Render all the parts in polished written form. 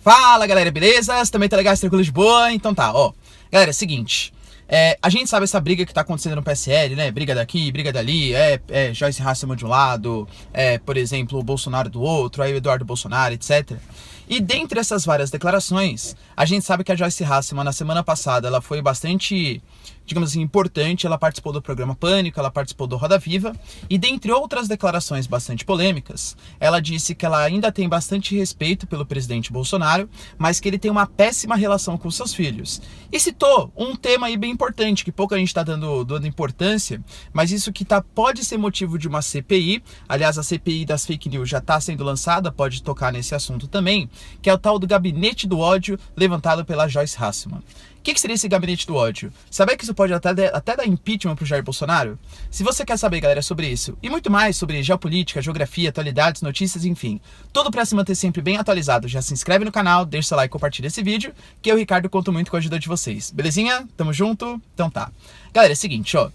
Fala galera, beleza? Também tá legal, tranquilo de boa? Então tá, ó. Galera, é o seguinte, a gente sabe essa briga que tá acontecendo no PSL, né? Briga daqui, briga dali, Joyce Hasselmann de um lado, por exemplo, o Bolsonaro do outro, aí o Eduardo Bolsonaro, etc. E dentre essas várias declarações, a gente sabe que a Joyce Hasselmann, na semana passada, ela foi bastante, digamos assim, importante. Ela participou do programa Pânico, ela participou do Roda Viva, e dentre outras declarações bastante polêmicas, ela disse que ela ainda tem bastante respeito pelo presidente Bolsonaro, mas que ele tem uma péssima relação com seus filhos. E citou um tema aí bem importante, que pouca gente está dando importância, mas isso que pode ser motivo de uma CPI. Aliás, a CPI das fake news já está sendo lançada, pode tocar nesse assunto também, que é o tal do gabinete do ódio levantado pela Joyce Hasselmann. O que seria esse gabinete do ódio? Saber que isso pode até dar impeachment pro Jair Bolsonaro? Se você quer saber, galera, sobre isso e muito mais sobre geopolítica, geografia, atualidades, notícias, enfim, tudo para se manter sempre bem atualizado, já se inscreve no canal, deixa seu like e compartilha esse vídeo, que eu, Ricardo, conto muito com a ajuda de vocês. Belezinha? Tamo junto? Então tá. Galera, é o seguinte, ó.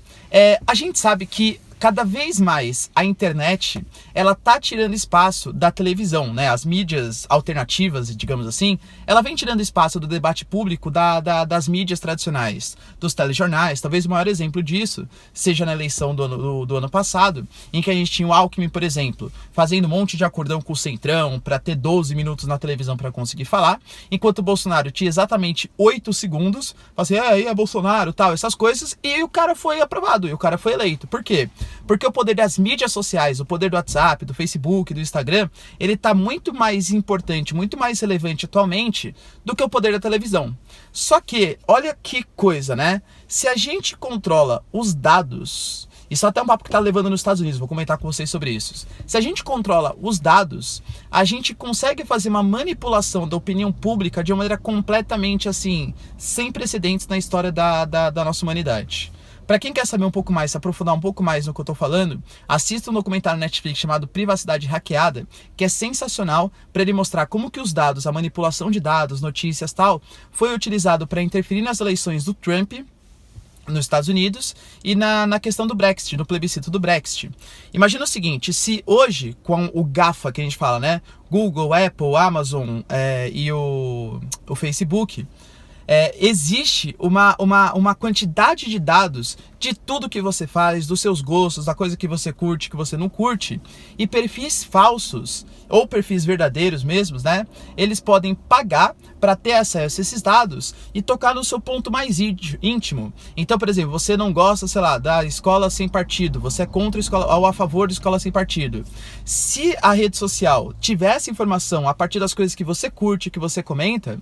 A gente sabe que cada vez mais a internet, ela tá tirando espaço da televisão, né? As mídias alternativas, digamos assim, ela vem tirando espaço do debate público das mídias tradicionais, dos telejornais. Talvez o maior exemplo disso seja na eleição do ano passado, em que a gente tinha o Alckmin, por exemplo, fazendo um monte de acordão com o Centrão para ter 12 minutos na televisão para conseguir falar, enquanto o Bolsonaro tinha exatamente 8 segundos, assim, aí é Bolsonaro, tal, essas coisas, e o cara foi aprovado, e o cara foi eleito. Por quê? Porque o poder das mídias sociais, o poder do WhatsApp, do Facebook, do Instagram, ele tá muito mais importante, muito mais relevante atualmente do que o poder da televisão. Só que, olha que coisa, né? Se a gente controla os dados, isso é até um papo que tá levando nos Estados Unidos, vou comentar com vocês sobre isso. Se a gente controla os dados, a gente consegue fazer uma manipulação da opinião pública de uma maneira completamente, assim, sem precedentes na história da nossa humanidade. Para quem quer saber um pouco mais, se aprofundar um pouco mais no que eu tô falando, assista um documentário na Netflix chamado Privacidade Hackeada, que é sensacional para ele mostrar como que os dados, a manipulação de dados, notícias, tal, foi utilizado para interferir nas eleições do Trump nos Estados Unidos e na questão do Brexit, no plebiscito do Brexit. Imagina o seguinte, se hoje, com o GAFA que a gente fala, né, Google, Apple, Amazon e o Facebook, existe uma quantidade de dados de tudo que você faz, dos seus gostos, da coisa que você curte, que você não curte, e perfis falsos, ou perfis verdadeiros mesmos, né? Eles podem pagar para ter acesso a esses dados e tocar no seu ponto mais íntimo. Então, por exemplo, você não gosta, sei lá, da escola sem partido, você é contra a escola ou a favor da escola sem partido. Se a rede social tivesse informação a partir das coisas que você curte, que você comenta,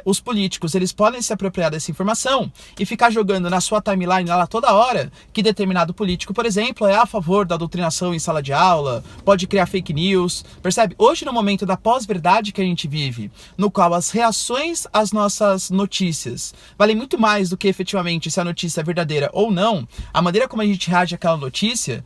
os políticos, eles podem se apropriar dessa informação e ficar jogando na sua timeline lá toda hora que determinado político, por exemplo, é a favor da doutrinação em sala de aula, pode criar fake news, percebe? Hoje, no momento da pós-verdade que a gente vive, no qual as reações às nossas notícias valem muito mais do que efetivamente se a notícia é verdadeira ou não, a maneira como a gente reage àquela notícia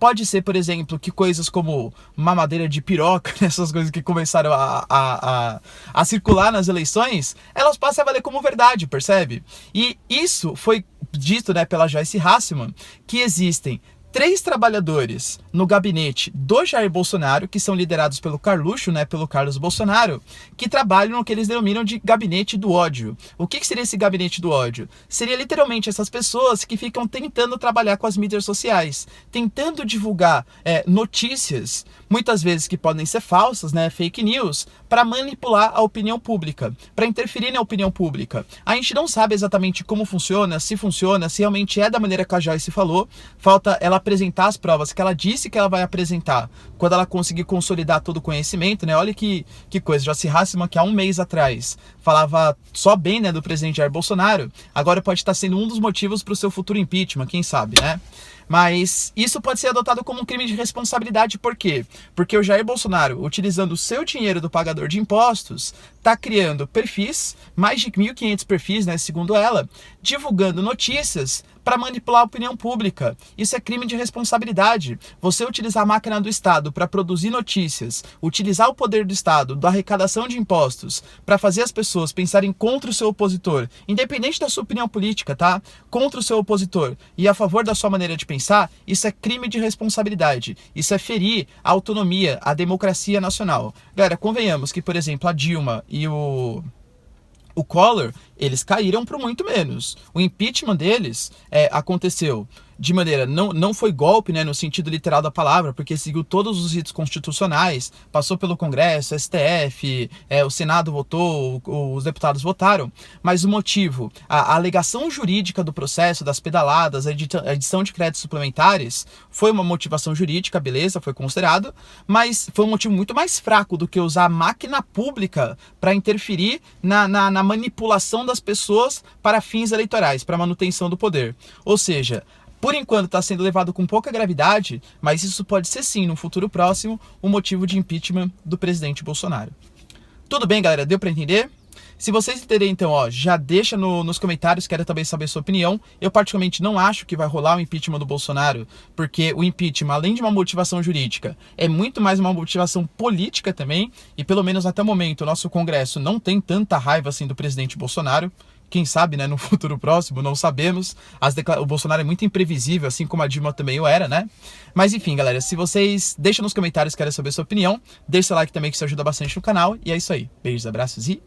pode ser, por exemplo, que coisas como mamadeira de piroca, essas coisas que começaram a circular nas eleições, elas passam a valer como verdade, percebe? E isso foi dito, né, pela Joyce Hasselmann, que existem 3 trabalhadores no gabinete do Jair Bolsonaro, que são liderados pelo Carluxo, né, pelo Carlos Bolsonaro, que trabalham no que eles denominam de gabinete do ódio. O que seria esse gabinete do ódio? Seria literalmente essas pessoas que ficam tentando trabalhar com as mídias sociais, tentando divulgar notícias, muitas vezes que podem ser falsas, né, fake news, para manipular a opinião pública, para interferir na opinião pública. A gente não sabe exatamente como funciona, se realmente é da maneira que a Joyce falou, falta ela apresentar as provas que ela disse que ela vai apresentar quando ela conseguir consolidar todo o conhecimento, né? Olha que coisa, Joyce Hasselmann, que há um mês atrás falava só bem, né, do presidente Jair Bolsonaro, agora pode estar sendo um dos motivos para o seu futuro impeachment, quem sabe, né? Mas isso pode ser adotado como um crime de responsabilidade, por quê? Porque o Jair Bolsonaro, utilizando o seu dinheiro do pagador de impostos, está criando perfis, mais de 1.500 perfis, né, segundo ela, divulgando notícias para manipular a opinião pública. Isso é crime de responsabilidade. Você utilizar a máquina do Estado para produzir notícias, utilizar o poder do Estado, da arrecadação de impostos, para fazer as pessoas pensarem contra o seu opositor, independente da sua opinião política, tá? Contra o seu opositor e a favor da sua maneira de pensar, isso é crime de responsabilidade. Isso é ferir a autonomia, a democracia nacional. Galera, convenhamos que, por exemplo, a Dilma e o Collor, eles caíram por muito menos. O impeachment deles aconteceu de maneira, não foi golpe, né, no sentido literal da palavra, porque seguiu todos os ritos constitucionais, passou pelo Congresso, STF, o Senado votou, os deputados votaram, mas o motivo, a alegação jurídica do processo, das pedaladas, a edição de créditos suplementares, foi uma motivação jurídica, beleza, foi considerado, mas foi um motivo muito mais fraco do que usar a máquina pública para interferir na manipulação das pessoas para fins eleitorais, para manutenção do poder. Ou seja, por enquanto está sendo levado com pouca gravidade, mas isso pode ser sim, no futuro próximo, um motivo de impeachment do presidente Bolsonaro. Tudo bem, galera? Deu para entender? Se vocês entenderem, então, já deixa nos comentários, quero também saber a sua opinião. Eu particularmente não acho que vai rolar o impeachment do Bolsonaro, porque o impeachment, além de uma motivação jurídica, é muito mais uma motivação política também, e pelo menos até o momento o nosso Congresso não tem tanta raiva assim do presidente Bolsonaro. Quem sabe, né, no futuro próximo, não sabemos. O Bolsonaro é muito imprevisível, assim como a Dilma também o era, né? Mas enfim, galera, se vocês deixam nos comentários, querem saber a sua opinião, deixa o like também que isso ajuda bastante no canal. E é isso aí. Beijos, abraços e